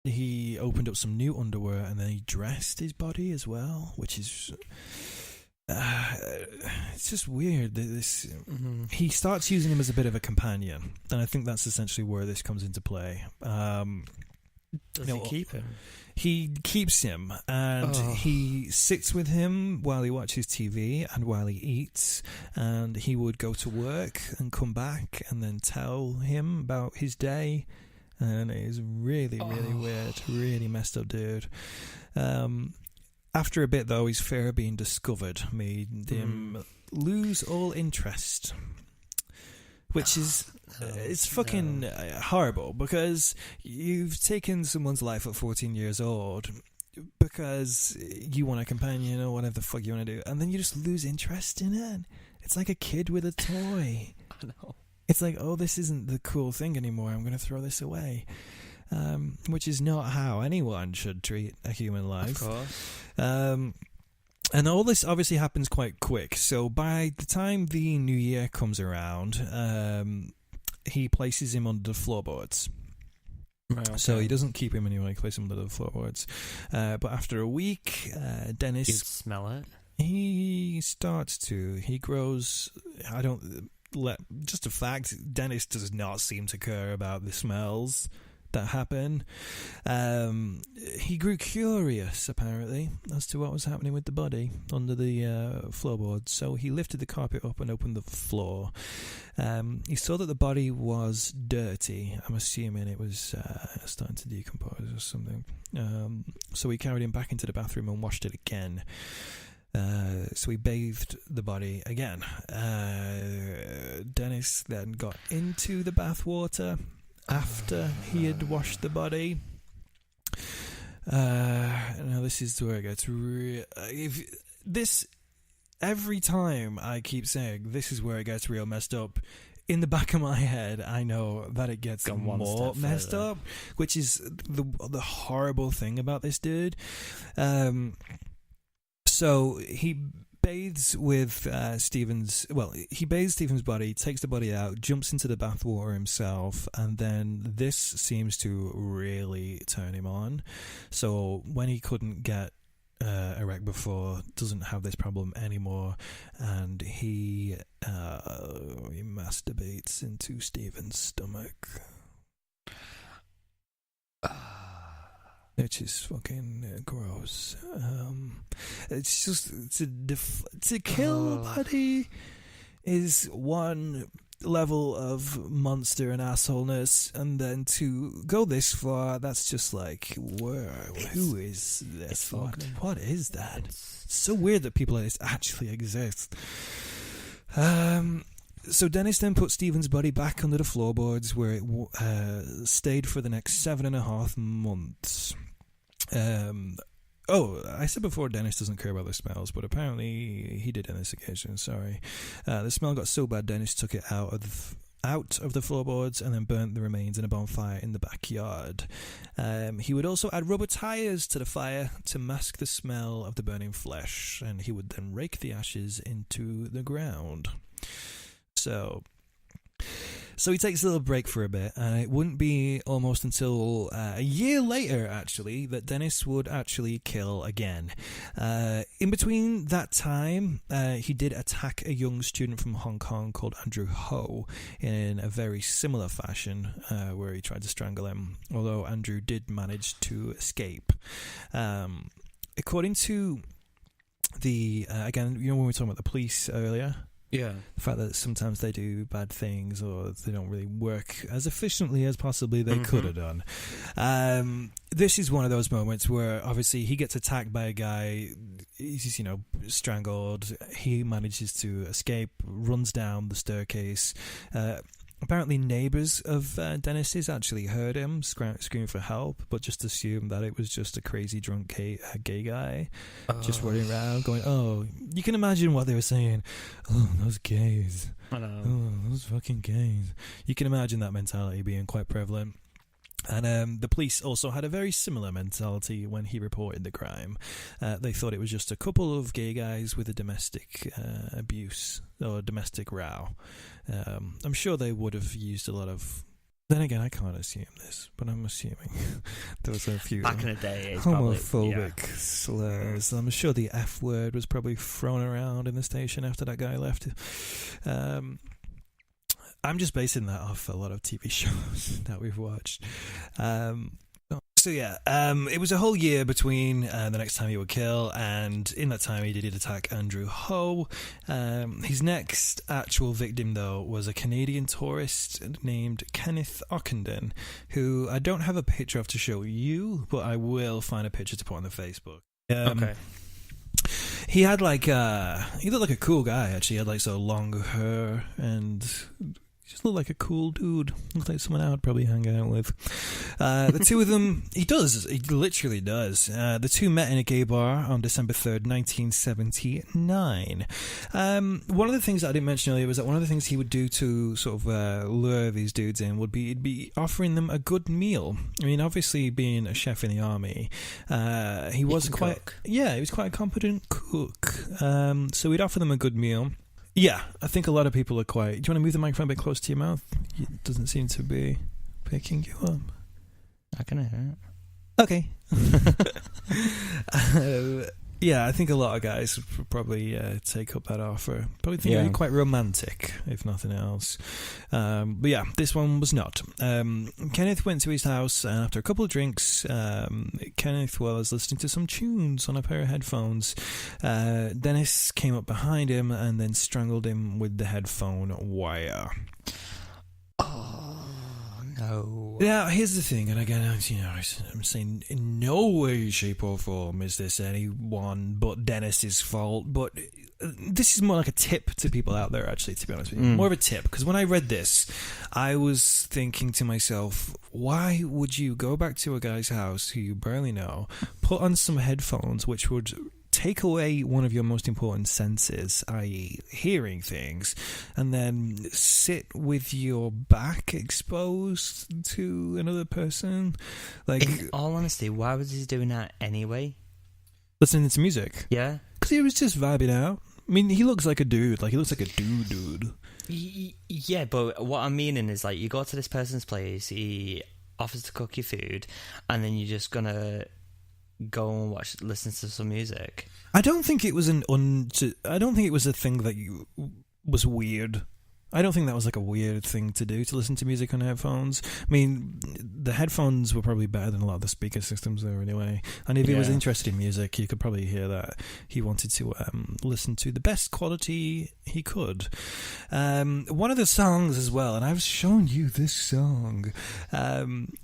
he opened up some new underwear and then he dressed his body as well, which is it's just weird. This he starts using him as a bit of a companion, and I think that's essentially where this comes into play. Does he keep him? He keeps him, and he sits with him while he watches TV and while he eats, and he would go to work and come back and then tell him about his day, and it is really weird, really messed up dude. After a bit, though, his fear of being discovered made him lose all interest, which is it's fucking horrible, because you've taken someone's life at 14 years old because you want a companion or whatever the fuck you want to do, and then you just lose interest in it. It's like a kid with a toy. I know. It's like, oh, this isn't the cool thing anymore, I'm going to throw this away. Which is not how anyone should treat a human life. Of course. And all this obviously happens quite quick. So by the time the new year comes around, he places him under the floorboards. Right, okay. So he doesn't keep him anyway, he places him under the floorboards. But after a week, Dennis... You'd smell it? He starts to. He grows... Just a fact, Dennis does not seem to care about the smells that happen. He grew curious, apparently, as to what was happening with the body under the floorboards. So he lifted the carpet up and opened the floor. He saw that the body was dirty. I'm assuming it was starting to decompose or something. So he carried him back into the bathroom and washed it again. So he bathed the body again. Dennis then got into the bathwater after he had washed the body. Now this is where it gets every time I keep saying this is where it gets real messed up. In the back of my head, I know that it gets more messed up, which is the horrible thing about this dude. So he bathes with Stephen's body, takes the body out, jumps into the bathwater himself, and then this seems to really turn him on. So when he couldn't get erect before, doesn't have this problem anymore, and he masturbates into Stephen's stomach. Which is fucking gross. It's just to kill a body is one level of monster and assholeness, and then to go this far, that's just like, who is this? What is that? It's so weird that people like this actually exist. So Dennis then put Stephen's body back under the floorboards, where it stayed for the next 7.5 months. I said before Dennis doesn't care about the smells, but apparently he did on this occasion. Sorry. The smell got so bad Dennis took it out of the floorboards and then burnt the remains in a bonfire in the backyard. He would also add rubber tires to the fire to mask the smell of the burning flesh, and he would then rake the ashes into the ground. So he takes a little break for a bit, and it wouldn't be almost until a year later, actually, that Dennis would actually kill again. In between that time, he did attack a young student from Hong Kong called Andrew Ho in a very similar fashion, where he tried to strangle him, although Andrew did manage to escape. According to again, when we were talking about the police earlier, yeah, the fact that sometimes they do bad things or they don't really work as efficiently as possibly they could have done. This is one of those moments where obviously he gets attacked by a guy, he's strangled, he manages to escape, runs down the staircase. Apparently neighbours of Dennis's actually heard him scream for help, but just assumed that it was just a crazy drunk gay guy just running around going, oh, you can imagine what they were saying. Oh, those gays. I know. Oh, those fucking gays. You can imagine that mentality being quite prevalent. And the police also had a very similar mentality when he reported the crime. They thought it was just a couple of gay guys with a domestic abuse or domestic row. I'm sure they would have used a lot of Then again, I can't assume this, but I'm assuming there was a few back in the day, it's homophobic slurs. I'm sure the F word was probably thrown around in the station after that guy left. I'm just basing that off a lot of TV shows that we've watched. It was a whole year between the next time he would kill, and in that time he did attack Andrew Ho. His next actual victim, though, was a Canadian tourist named Kenneth Ockenden, who I don't have a picture of to show you, but I will find a picture to put on the Facebook. Okay. He had he looked like a cool guy, actually. He had like sort of long hair and just looked like a cool dude. Looked like someone I would probably hang out with. The two of them, he literally does. The two met in a gay bar on December 3rd, 1979. One of the things that I didn't mention earlier was that one of the things he would do to sort of lure these dudes in would be he'd be offering them a good meal. I mean, obviously being a chef in the army, he was quite a competent cook. So he'd offer them a good meal. Yeah, I think a lot of people are quite... Do you want to move the microphone a bit close to your mouth? It doesn't seem to be picking you up. I can hear it. Okay. Yeah, I think a lot of guys would probably take up that offer. Probably think it'd be quite romantic, if nothing else. But yeah, this one was not. Kenneth went to his house, and after a couple of drinks, Kenneth was listening to some tunes on a pair of headphones. Dennis came up behind him and then strangled him with the headphone wire. No. Now, here's the thing, and again, I'm saying in no way, shape, or form is this anyone but Dennis's fault, but this is more like a tip to people out there, actually, to be honest with you. More of a tip, because when I read this, I was thinking to myself, why would you go back to a guy's house who you barely know, put on some headphones which would take away one of your most important senses, i.e. hearing things, and then sit with your back exposed to another person? Like, in all honesty, why was he doing that anyway? Listening to music? Yeah. Because he was just vibing out. I mean, he looks like a dude. Like, he looks like a dude. Yeah, but what I'm meaning is, like, you go to this person's place, he offers to cook your food, and then you're just gonna go and listen to some music. I don't think it was I don't think it was a thing that was weird. I don't think that was like a weird thing to do, to listen to music on headphones. I mean, the headphones were probably better than a lot of the speaker systems there anyway. And if he was interested in music, you could probably hear that he wanted to listen to the best quality he could. One of the songs as well, and I've shown you this song,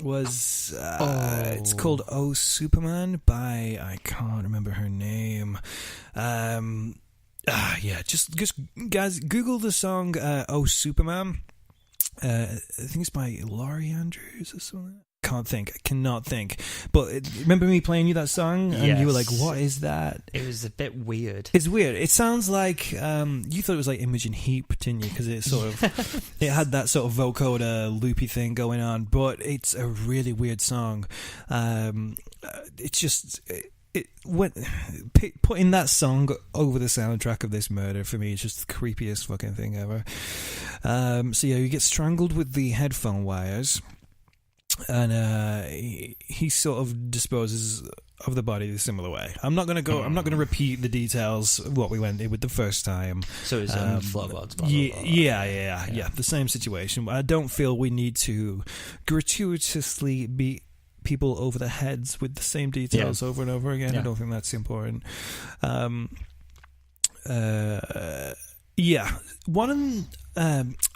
was it's called "Oh Superman" by, I can't remember her name. Just guys, Google the song "Oh Superman." I think it's by Laurie Andrews or something. Cannot think. But remember me playing you that song, and you were like, "What is that?" It was a bit weird. It's weird. It sounds like you thought it was like Imogen Heap, didn't you? Because it sort of it had that sort of vocoder loopy thing going on. But it's a really weird song. It's just. Putting that song over the soundtrack of this murder, for me, is just the creepiest fucking thing ever. You get strangled with the headphone wires, and he sort of disposes of the body a similar way. I'm not going to repeat the details of what we went in with the first time. So it's floorboards. Yeah, the same situation. I don't feel we need to gratuitously beat people over the heads with the same details over and over again. I don't think that's important. One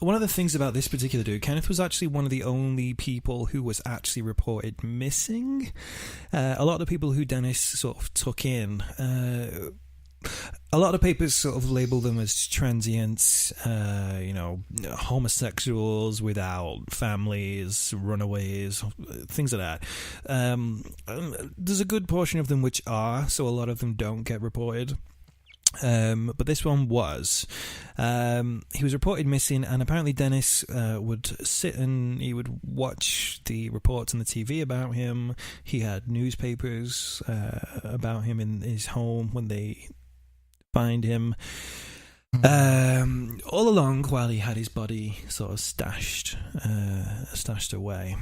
of the things about this particular dude, Kenneth was actually one of the only people who was actually reported missing. A lot of the people who Dennis sort of took in, a lot of papers sort of label them as transients, homosexuals without families, runaways, things like that. There's a good portion of them which are, so a lot of them don't get reported. But this one was. He was reported missing, and apparently Dennis would sit and he would watch the reports on the TV about him. He had newspapers about him in his home when they find him. All along, while he had his body sort of stashed away,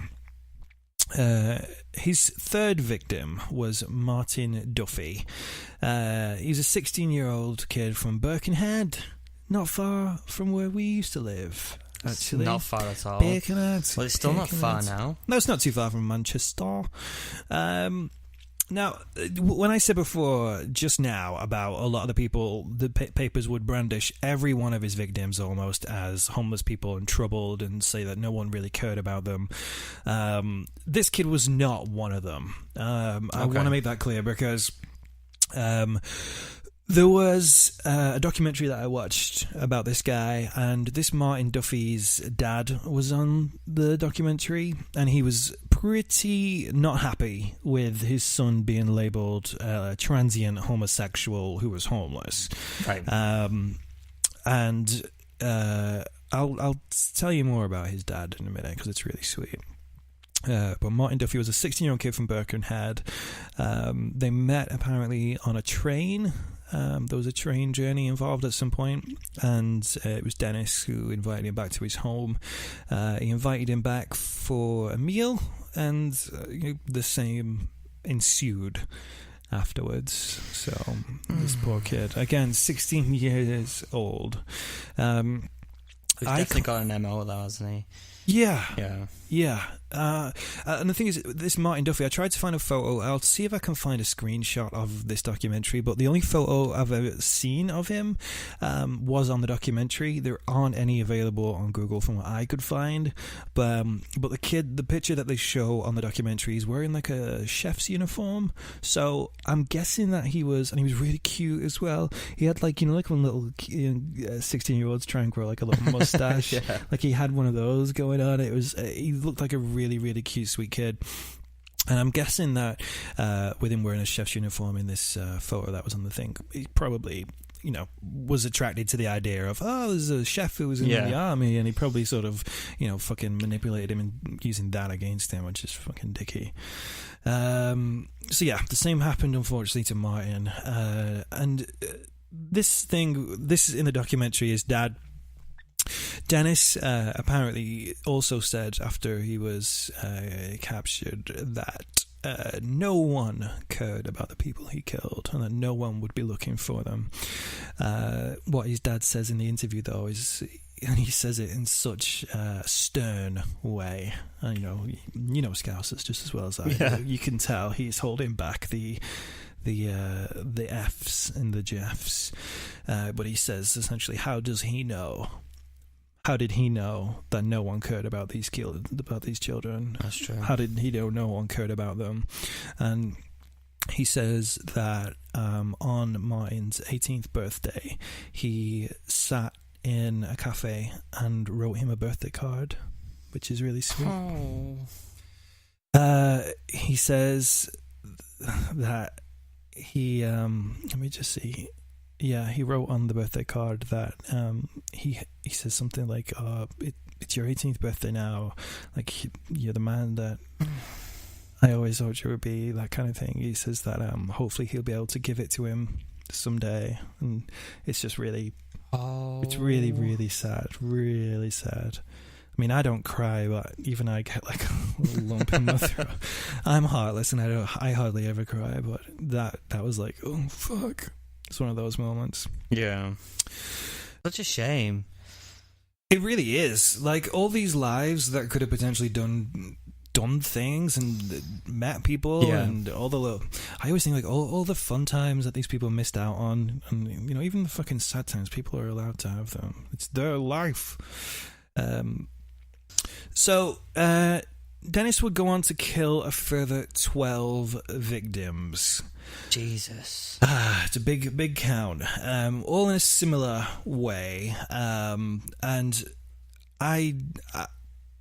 his third victim was Martin Duffy. He's a 16-year-old kid from Birkenhead, not far from where we used to live. Actually, not far at all. Birkenhead. Well, it's still not far now. No, it's not too far from Manchester. Now, when I said before, just now, about a lot of the people, the papers would brandish every one of his victims almost as homeless people and troubled and say that no one really cared about them. This kid was not one of them. I want to make that clear because there was a documentary that I watched about this guy, and this Martin Duffy's dad was on the documentary, and he was pretty not happy with his son being labelled a transient homosexual who was homeless. Right. And I'll tell you more about his dad in a minute because it's really sweet. But Martin Duffy was a 16-year-old kid from Birkenhead. They met apparently on a train. There was a train journey involved at some point, and it was Dennis who invited him back to his home. He invited him back for a meal, and the same ensued afterwards. So this poor kid, again, 16 years old. He's definitely got an MO though, hasn't he? Yeah. Yeah. And the thing is, this Martin Duffy, I tried to find a photo. I'll see if I can find a screenshot of this documentary, but the only photo I've ever seen of him was on the documentary. There aren't any available on Google from what I could find. But the kid, the picture that they show on the documentary, is wearing like a chef's uniform. So I'm guessing that he was really cute as well. He had like when little 16-year-olds try and grow like a little mustache. Yeah. Like he had one of those going on. It was he looked like a really, really cute, sweet kid. And I'm guessing that with him wearing a chef's uniform in this photo that was on the thing, he probably, was attracted to the idea of, there's a chef who was in the army, and he probably sort of, fucking manipulated him and using that against him, which is fucking dicky. So yeah, the same happened, unfortunately, to Martin. And this is in the documentary, his dad, Dennis, apparently also said after he was captured that no one cared about the people he killed and that no one would be looking for them. What his dad says in the interview, though, is, and he says it in such a stern way, and Scousers just as well as I do. You can tell he's holding back the F's and the Jeffs, but he says essentially, how did he know that no one cared about these children? That's true. How did he know no one cared about them? And he says that on Martin's 18th birthday, he sat in a cafe and wrote him a birthday card, which is really sweet. He says that he let me just see. Yeah, he wrote on the birthday card that he says something like, it's your 18th birthday now, like you're the man that I always thought you would be, that kind of thing. He says that hopefully he'll be able to give it to him someday, and it's just really, it's really, really sad, really sad. I mean, I don't cry, but even I get like a little lump in my throat. I'm heartless, and I hardly ever cry, but that was like, oh fuck. It's one of those moments. Yeah. Such a shame. It really is. Like, all these lives that could have potentially done things and met people and all the I always think, like, all the fun times that these people missed out on, and, even the fucking sad times, people are allowed to have them. It's their life. So, Dennis would go on to kill a further 12 victims. Jesus. It's a big count. All in a similar way. And I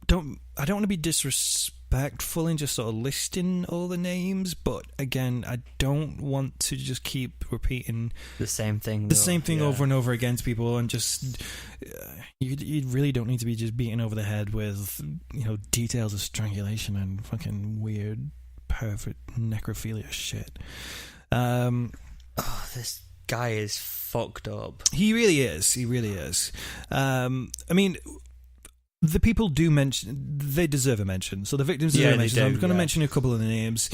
don't want to be disrespectful in just sort of listing all the names, but again, I don't want to just keep repeating the same thing over and over again to people, and just you really don't need to be just beating over the head with details of strangulation and fucking weird pervert necrophilia shit. guy is fucked up. He really is. He really is. I mean, the people do mention, they deserve a mention. So the victims deserve a mention. So I'm going to mention a couple of the names.